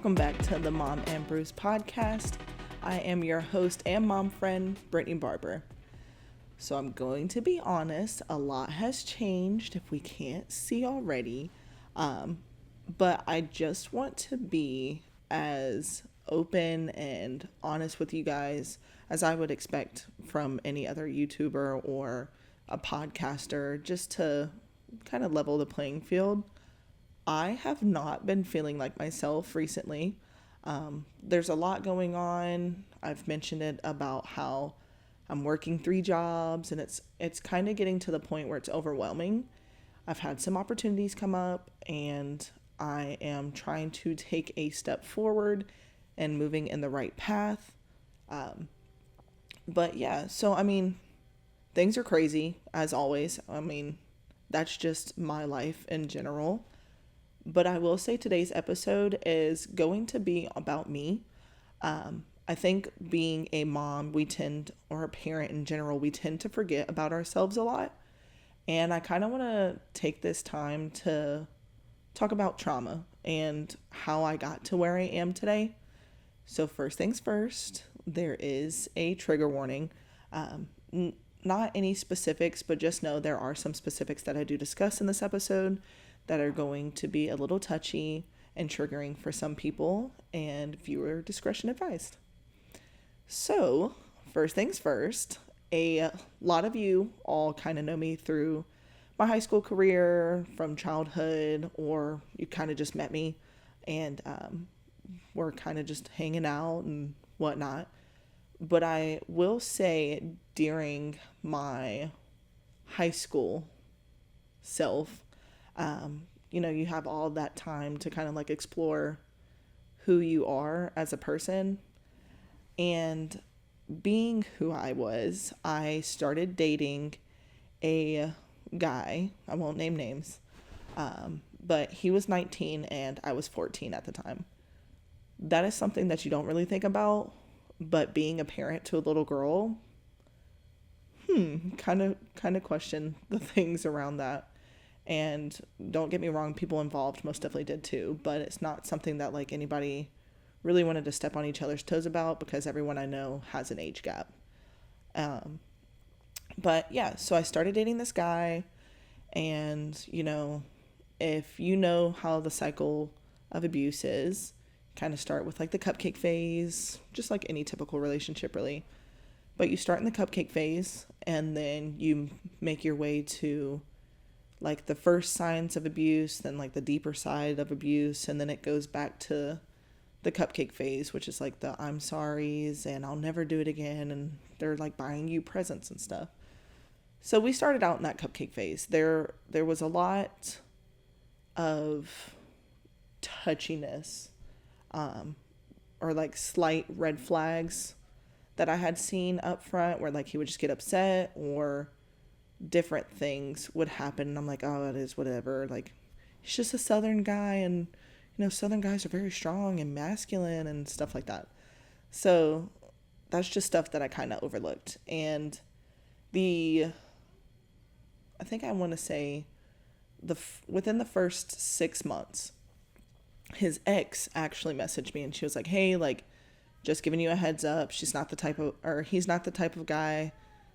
Welcome back to the Mom and Brews podcast. I am your host and mom friend, Brittany Barbour. So I'm going to be honest, a lot has changed if we can't see already. But I just want to be as open and honest with you guys as I would expect from any other YouTuber or a podcaster, just to kind of level the playing field. I have not been feeling like myself recently. There's a lot going on. I've mentioned it about how I'm working 3 jobs, and it's kind of getting to the point where it's overwhelming. I've had some opportunities come up, and I am trying to take a step forward and moving in the right path. But yeah, so things are crazy as always. That's just my life in general. But I will say today's episode is going to be about me. I think being a mom, or a parent in general, we tend to forget about ourselves a lot. And I kind of want to take this time to talk about trauma and how I got to where I am today. So first things first, there is a trigger warning. Not any specifics, but just know there are some specifics that I do discuss in this episode that are going to be a little touchy and triggering for some people, and viewer discretion advised. So, first things first, a lot of you all kind of know me through my high school career, from childhood, or you kind of just met me and we're kind of just hanging out and whatnot. But I will say during my high school self, you have all that time to kind of like explore who you are as a person. And being who I was, I started dating a guy. I won't name names. But he was 19 and I was 14 at the time. That is something that you don't really think about, but being a parent to a little girl, kind of question the things around that. And don't get me wrong, people involved most definitely did too, but it's not something that like anybody really wanted to step on each other's toes about, because everyone I know has an age gap. But yeah, so I started dating this guy, and if you know how the cycle of abuse is, kind of start with like the cupcake phase, just like any typical relationship really. But you start in the cupcake phase, and then you make your way to like the first signs of abuse, then like the deeper side of abuse, and then it goes back to the cupcake phase, which is like the I'm sorry's and I'll never do it again, and they're like buying you presents and stuff. So we started out in that cupcake phase. There was a lot of touchiness, or like slight red flags that I had seen up front, where like he would just get upset or different things would happen, and I'm like, oh, it is whatever, like he's just a Southern guy, and Southern guys are very strong and masculine and stuff like that. So that's just stuff that I kind of overlooked. And I think I want to say within the first 6 months, his ex actually messaged me, and she was like, hey, like, just giving you a heads up, he's not the type of guy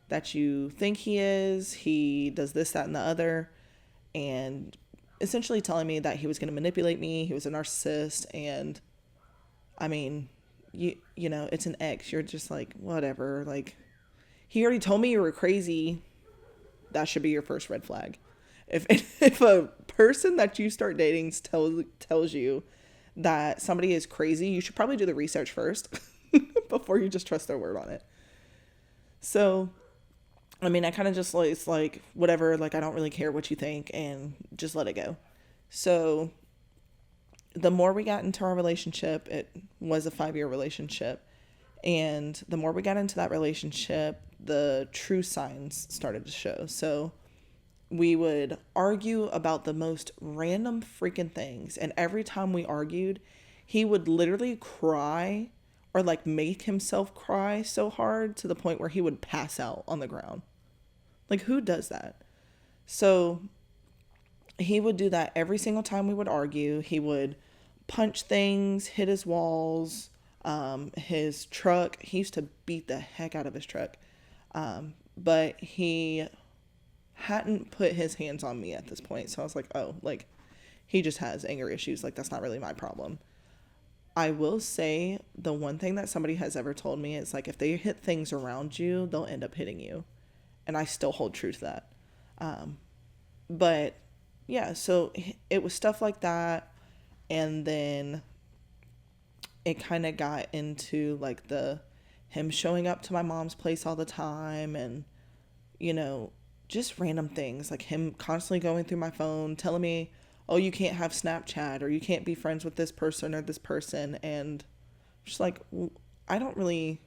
that you think he is. He does this, that, and the other. And essentially telling me that he was going to manipulate me. He was a narcissist. And it's an ex. You're just like, whatever. Like, he already told me you were crazy. That should be your first red flag. If a person that you start dating tells you that somebody is crazy, you should probably do the research first before you just trust their word on it. So I kind of just like, it's like, whatever, like, I don't really care what you think, and just let it go. So the more we got into our relationship, it was a 5-year relationship. And the more we got into that relationship, the true signs started to show. So we would argue about the most random freaking things. And every time we argued, he would literally cry, or like make himself cry so hard to the point where he would pass out on the ground. Like, who does that? So he would do that every single time we would argue. He would punch things, hit his walls, his truck. He used to beat the heck out of his truck. But he hadn't put his hands on me at this point. So I was like, oh, like, he just has anger issues. Like, that's not really my problem. I will say the one thing that somebody has ever told me is, like, if they hit things around you, they'll end up hitting you. And I still hold true to that. But yeah, so it was stuff like that. And then it kind of got into like him showing up to my mom's place all the time, and, you know, just random things, like him constantly going through my phone, telling me, oh, you can't have Snapchat, or you can't be friends with this person or this person. And just like, I don't really,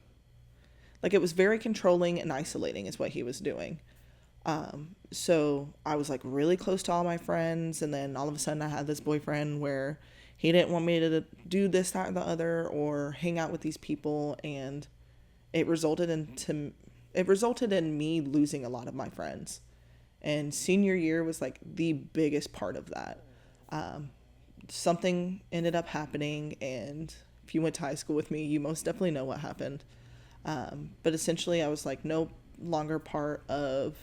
like, it was very controlling and isolating is what he was doing. So I was like really close to all my friends, and then all of a sudden I had this boyfriend where he didn't want me to do this, that, or the other, or hang out with these people, and it resulted in me losing a lot of my friends. And senior year was like the biggest part of that. Something ended up happening, and if you went to high school with me, you most definitely know what happened. But essentially I was like no longer part of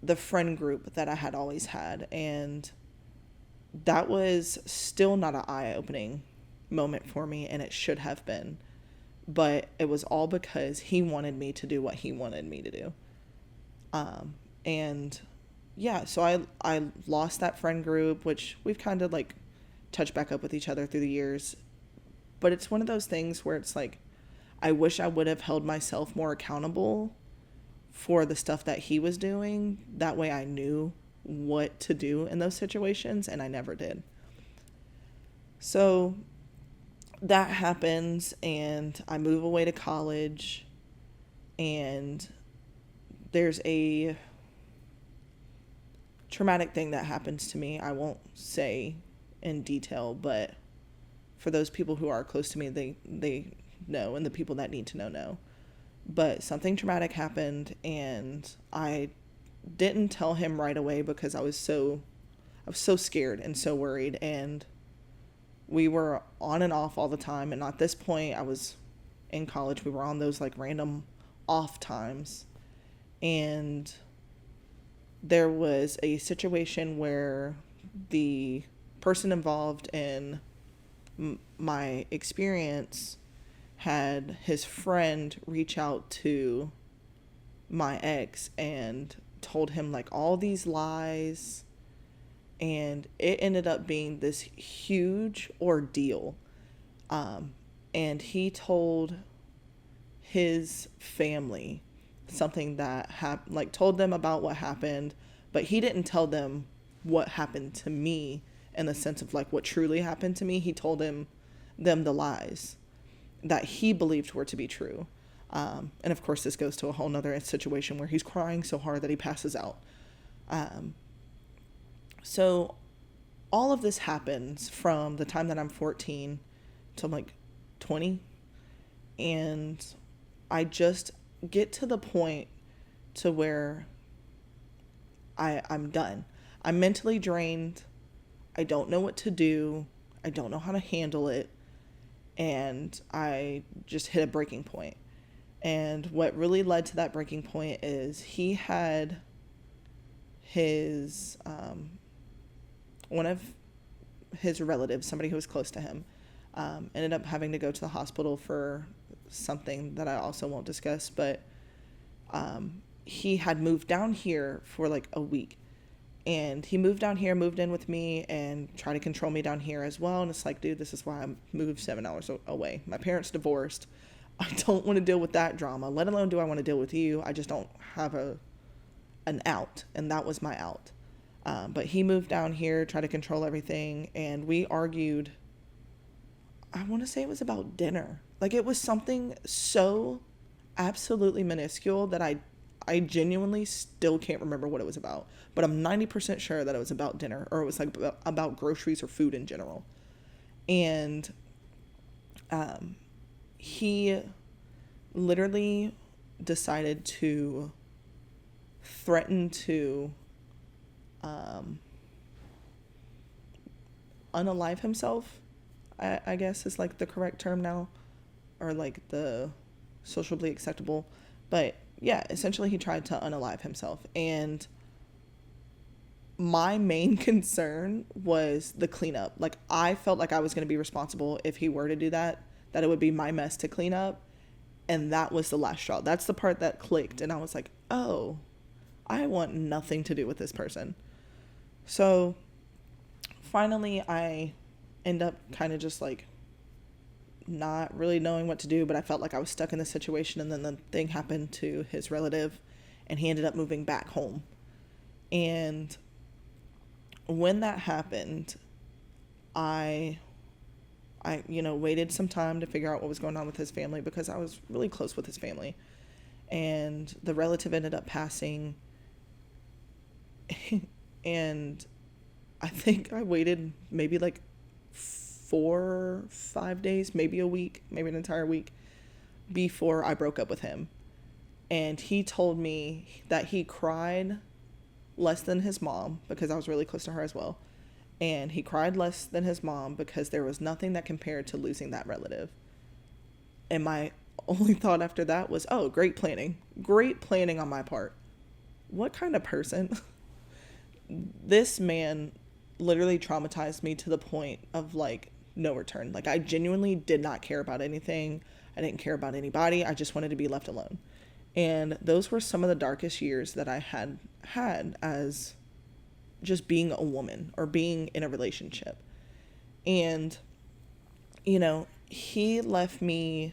the friend group that I had always had. And that was still not an eye-opening moment for me, and it should have been. But it was all because he wanted me to do what he wanted me to do. And yeah, so I lost that friend group, which we've kind of like touched back up with each other through the years. But it's one of those things where it's like, I wish I would have held myself more accountable for the stuff that he was doing. That way I knew what to do in those situations, and I never did. So that happens, and I move away to college, and there's a traumatic thing that happens to me. I won't say in detail, but for those people who are close to me, they know, and the people that need to know. But something traumatic happened, and I didn't tell him right away because I was so scared and so worried, and we were on and off all the time. And at this point, I was in college. We were on those like random off times, and there was a situation where the person involved in my experience had his friend reach out to my ex and told him like all these lies, and it ended up being this huge ordeal. And he told his family something that told them about what happened, but he didn't tell them what happened to me in the sense of like what truly happened to me. He told them the lies that he believed were to be true. And of course this goes to a whole nother situation where he's crying so hard that he passes out. So all of this happens from the time that I'm 14 to like 20. And I just get to the point to where I'm done. I'm mentally drained. I don't know what to do. I don't know how to handle it. And I just hit a breaking point. And what really led to that breaking point is he had his, one of his relatives, somebody who was close to him, ended up having to go to the hospital for something that I also won't discuss, but he had moved down here for like a week. And he moved down here, moved in with me, and tried to control me down here as well. And it's like, dude, this is why I moved 7 hours away. My parents divorced. I don't want to deal with that drama, let alone do I want to deal with you. I just don't have an out, and that was my out. But he moved down here, tried to control everything, and we argued. I want to say it was about dinner. Like, it was something so absolutely minuscule that I genuinely still can't remember what it was about. But I'm 90% sure that it was about dinner, or it was like about groceries or food in general. And he literally decided to threaten to unalive himself, I guess is like the correct term now, or like the sociably acceptable. But yeah, essentially he tried to unalive himself. And my main concern was the cleanup. Like, I felt like I was going to be responsible if he were to do that, that it would be my mess to clean up. And that was the last straw. That's the part that clicked. And I was like, oh, I want nothing to do with this person. So finally, I end up kind of just like not really knowing what to do, but I felt like I was stuck in this situation. And then the thing happened to his relative, and he ended up moving back home. And when that happened, I waited some time to figure out what was going on with his family, because I was really close with his family. And the relative ended up passing. And I think I waited maybe like 4-5 days, maybe a week, maybe an entire week before I broke up with him. And he told me that he cried less than his mom, because I was really close to her as well. And he cried less than his mom because there was nothing that compared to losing that relative. And my only thought after that was, oh, great planning. Great planning on my part. What kind of person? This man literally traumatized me to the point of like no return. Like, I genuinely did not care about anything. I didn't care about anybody. I just wanted to be left alone. And those were some of the darkest years that I had as just being a woman or being in a relationship. And, he left me,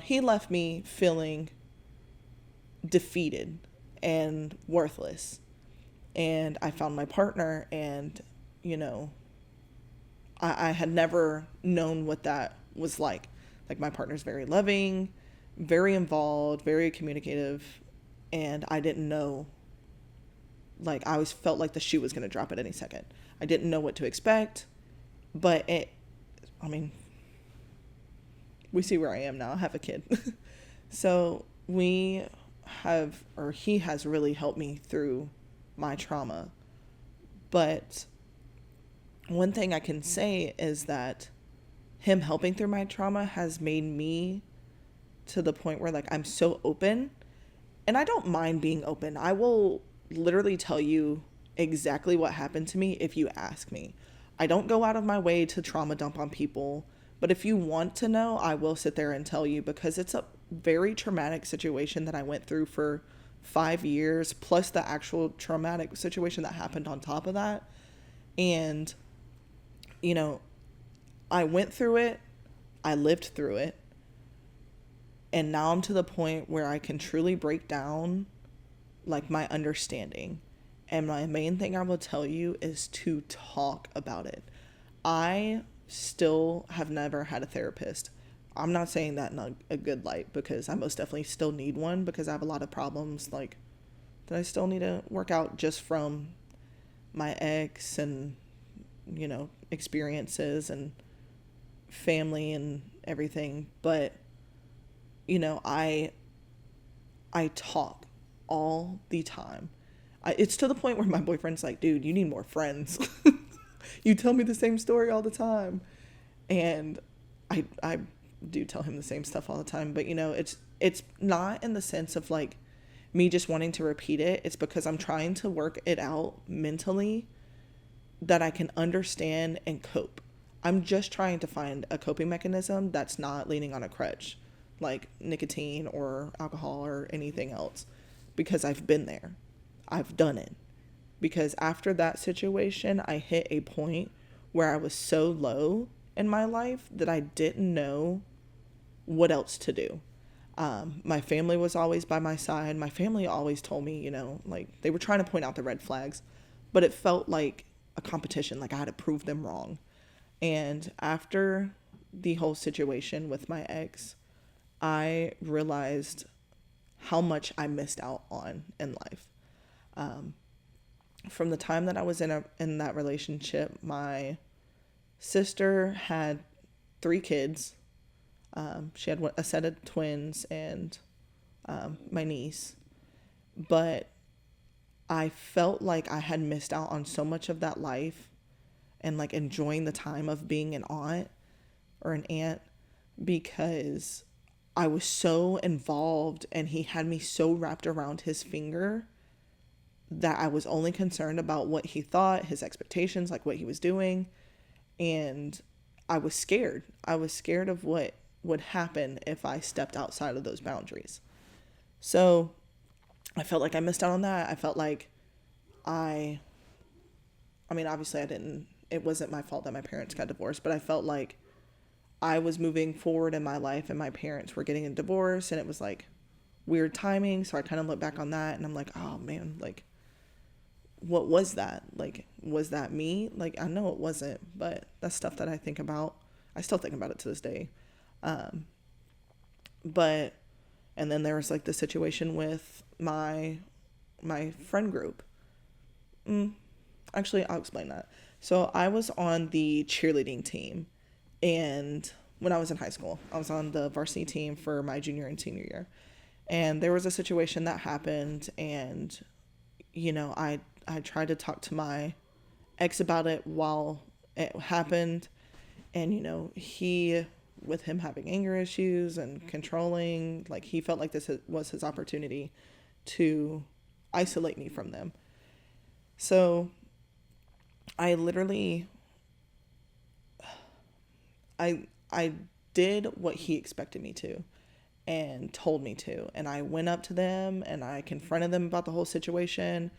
he left me feeling defeated and worthless. And I found my partner, and, I had never known what that was like. Like, my partner's very loving, very involved, very communicative, and I didn't know, like, I always felt like the shoe was going to drop at any second. I didn't know what to expect, but we see where I am now. I have a kid. So he has really helped me through my trauma. But one thing I can say is that him helping through my trauma has made me to the point where, like, I'm so open, and I don't mind being open. I will literally tell you exactly what happened to me if you ask me. I don't go out of my way to trauma dump on people, but if you want to know, I will sit there and tell you, because it's a very traumatic situation that I went through for 5 years, plus the actual traumatic situation that happened on top of that. And, I went through it, I lived through it, and now I'm to the point where I can truly break down, like, my understanding. And my main thing I will tell you is to talk about it. I still have never had a therapist. I'm not saying that in a good light, because I most definitely still need one, because I have a lot of problems, like, that I still need to work out just from my ex and, experiences and family and everything. But, I talk all the time. It's to the point where my boyfriend's like, dude, you need more friends. You tell me the same story all the time. And I do tell him the same stuff all the time. But, it's not in the sense of, like, me just wanting to repeat it. It's because I'm trying to work it out mentally that I can understand and cope. I'm just trying to find a coping mechanism that's not leaning on a crutch, like nicotine or alcohol or anything else, because I've been there. I've done it. Because after that situation, I hit a point where I was so low in my life that I didn't know what else to do. My family was always by my side. My family always told me, like, they were trying to point out the red flags, but it felt like a competition, like I had to prove them wrong. And after the whole situation with my ex, I realized how much I missed out on in life. From the time that I was in that relationship, my sister had 3 kids. She had a set of twins and my niece. But I felt like I had missed out on so much of that life and like enjoying the time of being an aunt or an aunt because I was so involved and he had me so wrapped around his finger that I was only concerned about what he thought, his expectations, like what he was doing. And I was scared. I was scared of what would happen if I stepped outside of those boundaries. So I felt like I missed out on that. I felt like I, I mean, obviously it wasn't my fault that my parents got divorced, but I felt like I was moving forward in my life and my parents were getting a divorce and it was like weird timing. So I kind of look back on that and I'm like, oh man, like, what was that? Like, was that me? Like, I know it wasn't, but that's stuff that I think about. I still think about it to this day. But, and then there was like the situation with my friend group. Actually, I'll explain that. So I was on the cheerleading team, and when I was in high school, I was on the varsity team for my junior and senior year. And there was a situation that happened, and I tried to talk to my ex about it while it happened, and he, with him having anger issues and controlling, like he felt like this was his opportunity to isolate me from them. So I literally I did what he expected me to and told me to, and I went up to them and I confronted them about the whole situation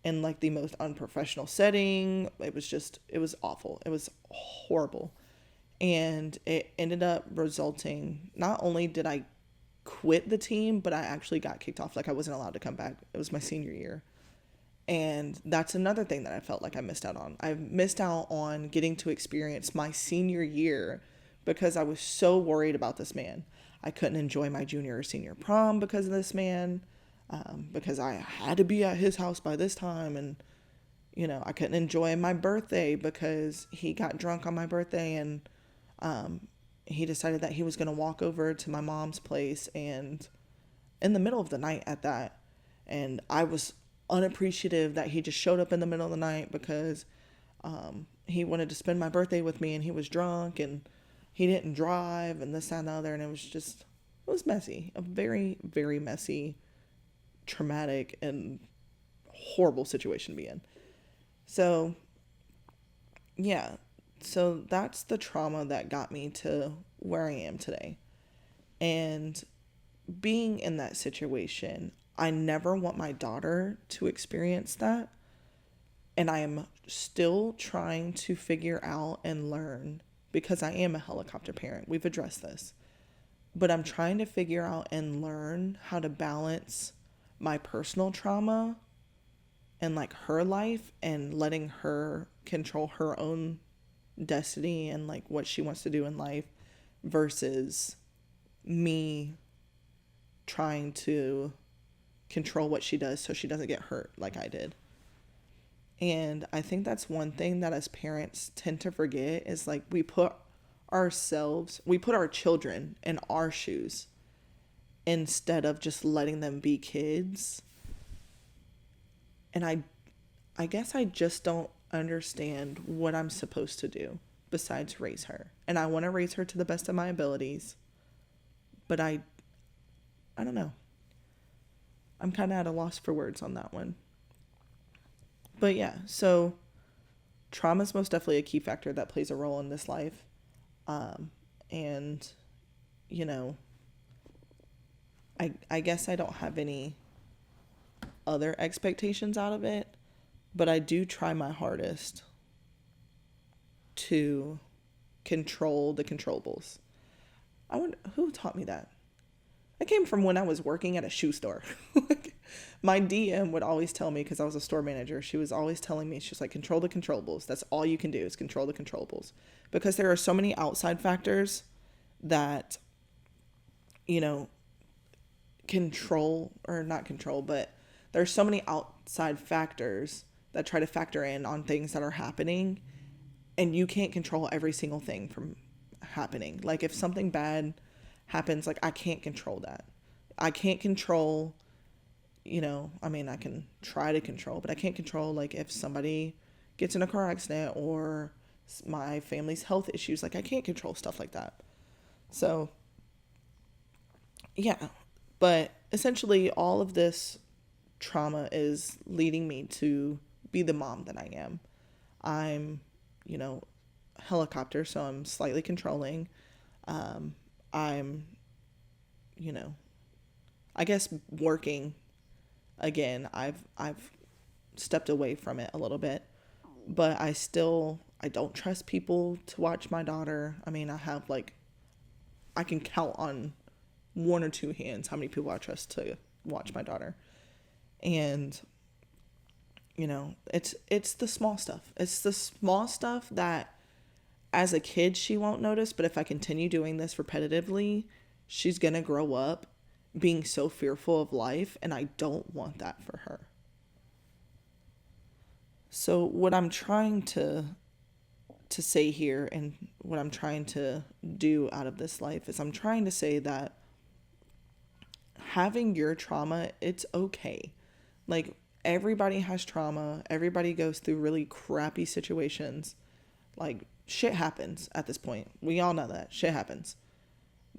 in like the most unprofessional setting. It was awful. It was horrible. And it ended up resulting, not only did I quit the team, but I actually got kicked off. Like I wasn't allowed to come back. It was my senior year. And that's another thing that I felt like I missed out on. I missed out on getting to experience my senior year because I was so worried about this man. I couldn't enjoy my junior or senior prom because of this man, because I had to be at his house by this time. And, I couldn't enjoy my birthday because he got drunk on my birthday and he decided that he was going to walk over to my mom's place and in the middle of the night at that. And I was unappreciative that he just showed up in the middle of the night because he wanted to spend my birthday with me and he was drunk and he didn't drive and this, that, and the other. And it was messy. A very, very messy, traumatic, and horrible situation to be in. So, yeah. So that's the trauma that got me to where I am today. And being in that situation, I never want my daughter to experience that. And I am still trying to figure out and learn, because I am a helicopter parent. We've addressed this. But I'm trying to figure out and learn how to balance my personal trauma and like her life and letting her control her own destiny and like what she wants to do in life versus me trying to control what she does so she doesn't get hurt like I did. And I think that's one thing that as parents tend to forget is like we put our children in our shoes instead of just letting them be kids. And I guess I just don't understand what I'm supposed to do besides raise her. And I want to raise her to the best of my abilities. But I don't know. I'm kind of at a loss for words on that one. But yeah, so trauma is most definitely a key factor that plays a role in this life. And, I guess I don't have any other expectations out of it, but I do try my hardest to control the controllables. I wonder who taught me that. That came from when I was working at a shoe store. My DM would always tell me, because I was a store manager, she was always telling me, she's like, control the controllables. That's all you can do is control the controllables. Because there are so many outside factors that, control, or not control, but there's so many outside factors that try to factor in on things that are happening. And you can't control every single thing from happening. Like if something bad happens, like I can't control that. I can't control I mean, I can try to control, but I can't control, like, if somebody gets in a car accident or my family's health issues. Like, I can't control stuff like that. So, yeah. But essentially, all of this trauma is leading me to be the mom that I am. I'm, you know, helicopter, so I'm slightly controlling. I'm, you know, I guess working again. I've stepped away from it a little bit, but I don't trust people to watch my daughter. I mean, I can count on one or two hands how many people I trust to watch my daughter. And it's the small stuff. It's the small stuff that as a kid she won't notice, but if I continue doing this repetitively, she's going to grow up being so fearful of life, and I don't want that for her. So what I'm trying to say here, and what I'm trying to do out of this life, is I'm trying to say that having your trauma, it's okay. Like, everybody has trauma. Everybody goes through really crappy situations. Like, shit happens at this point. We all know that. Shit happens.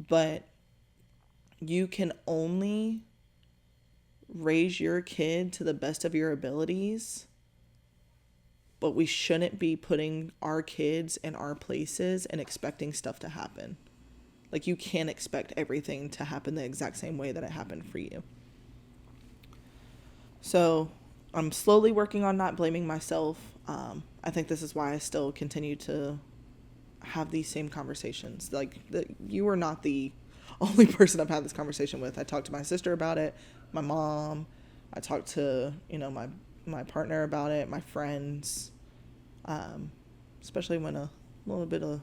But you can only raise your kid to the best of your abilities, but we shouldn't be putting our kids in our places and expecting stuff to happen. Like, you can't expect everything to happen the exact same way that it happened for you. So I'm slowly working on not blaming myself. I think this is why I still continue to have these same conversations. Like, you are not the only person I've had this conversation with. I talked to my sister about it, my mom. I talked to, my partner about it, my friends. Especially when a little bit of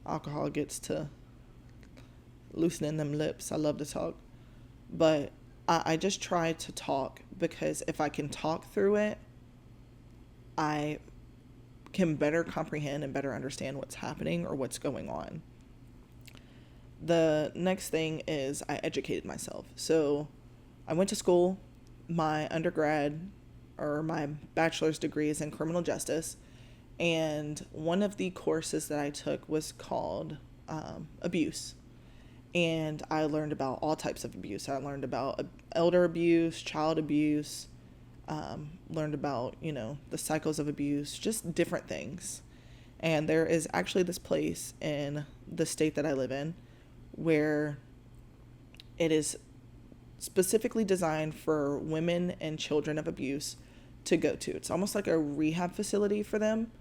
alcohol gets to loosening them lips. I love to talk. But I just try to talk, because if I can talk through it, I can better comprehend and better understand what's happening or what's going on. The next thing is I educated myself. So I went to school. My undergrad or my bachelor's degree is in criminal justice. And one of the courses that I took was called abuse. And I learned about all types of abuse. I learned about elder abuse, child abuse, learned about, the cycles of abuse, just different things. And there is actually this place in the state that I live in where it is specifically designed for women and children of abuse to go to. It's almost like a rehab facility for them,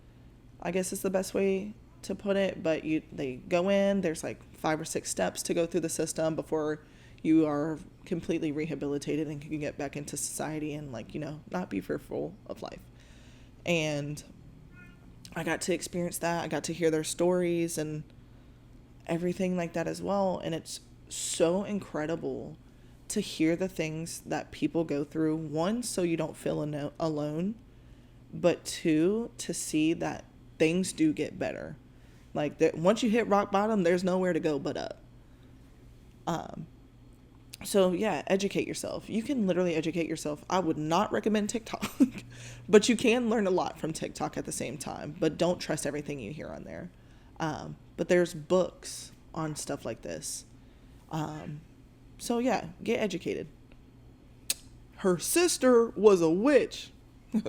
I guess is the best way to put it. But they go in, there's like 5 or 6 steps to go through the system before you are completely rehabilitated and can get back into society and, not be fearful of life. And I got to experience that. I got to hear their stories and everything like that as well. And it's so incredible to hear the things that people go through. One, so you don't feel alone, but 2, to see that things do get better. Like, that once you hit rock bottom, there's nowhere to go but up. So yeah, educate yourself. You can literally educate yourself. I would not recommend TikTok, but you can learn a lot from TikTok at the same time. But don't trust everything you hear on there. But there's books on stuff like this. So yeah, get educated. Her sister was a witch.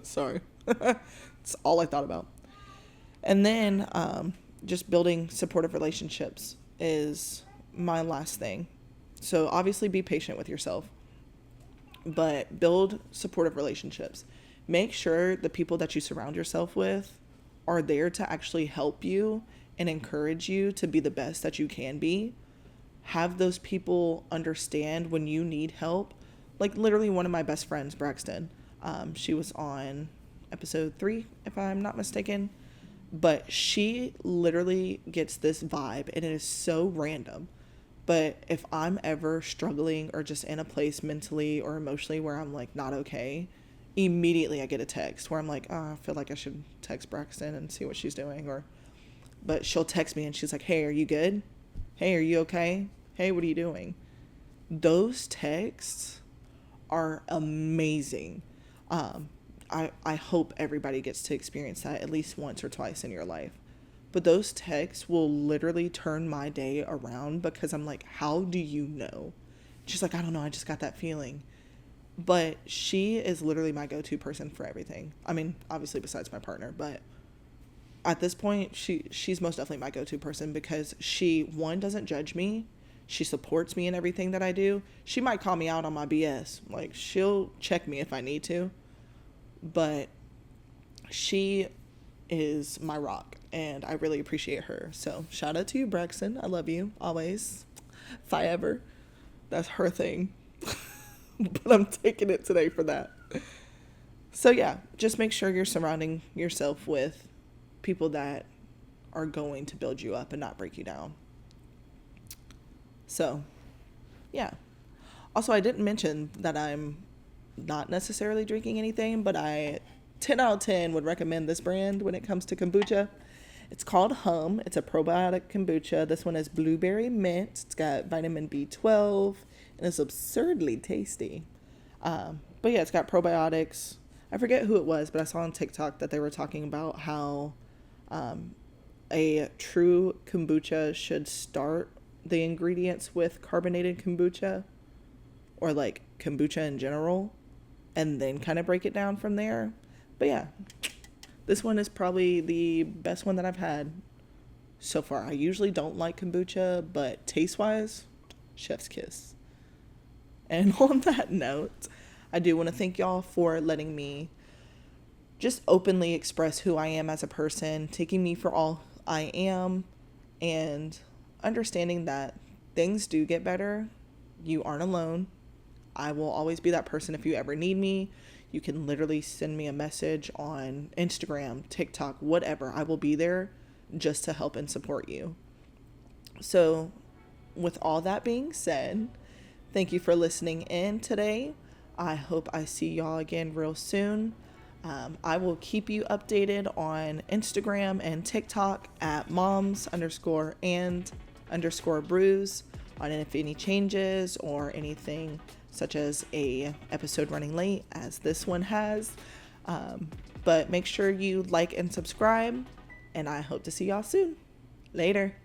Sorry. That's all I thought about. And then just building supportive relationships is my last thing. So obviously be patient with yourself, but build supportive relationships. Make sure the people that you surround yourself with are there to actually help you and encourage you to be the best that you can be. Have those people understand when you need help. Like, literally one of my best friends, Braxton, she was on episode 3, if I'm not mistaken, but she literally gets this vibe, and it is so random. But if I'm ever struggling or just in a place mentally or emotionally where I'm like not okay, immediately I get a text where I'm like, oh, I feel like I should text Braxton and see what she's doing. But she'll text me and she's like, hey, are you good? Hey, are you okay? Hey, what are you doing? Those texts are amazing. I hope everybody gets to experience that at least once or twice in your life. But those texts will literally turn my day around because I'm like, how do you know? She's like, I don't know. I just got that feeling. But she is literally my go-to person for everything. I mean, obviously besides my partner, but at this point, she's most definitely my go-to person because she, one, doesn't judge me. She supports me in everything that I do. She might call me out on my BS. Like, she'll check me if I need to. But she is my rock, and I really appreciate her. So, shout out to you, Braxton. I love you, always. If I ever. That's her thing. But I'm taking it today for that. So, yeah, just make sure you're surrounding yourself with people that are going to build you up and not break you down. So, yeah. Also, I didn't mention that I'm not necessarily drinking anything, but I 10 out of 10 would recommend this brand when it comes to kombucha. It's called Hum. It's a probiotic kombucha. This one is blueberry mint. It's got vitamin B12 and it's absurdly tasty. But yeah, it's got probiotics. I forget who it was, but I saw on TikTok that they were talking about how a true kombucha should start the ingredients with carbonated kombucha or like kombucha in general and then kind of break it down from there. But yeah, this one is probably the best one that I've had so far. I usually don't like kombucha, but taste-wise, chef's kiss. And on that note, I do want to thank y'all for letting me just openly express who I am as a person, taking me for all I am, and understanding that things do get better. You aren't alone. I will always be that person if you ever need me. You can literally send me a message on Instagram, TikTok, whatever. I will be there just to help and support you. So, with all that being said, thank you for listening in today. I hope I see y'all again real soon. I will keep you updated on Instagram and TikTok at moms_and_brews on if any changes or anything such as a episode running late as this one has. But make sure you like and subscribe, and I hope to see y'all soon. Later.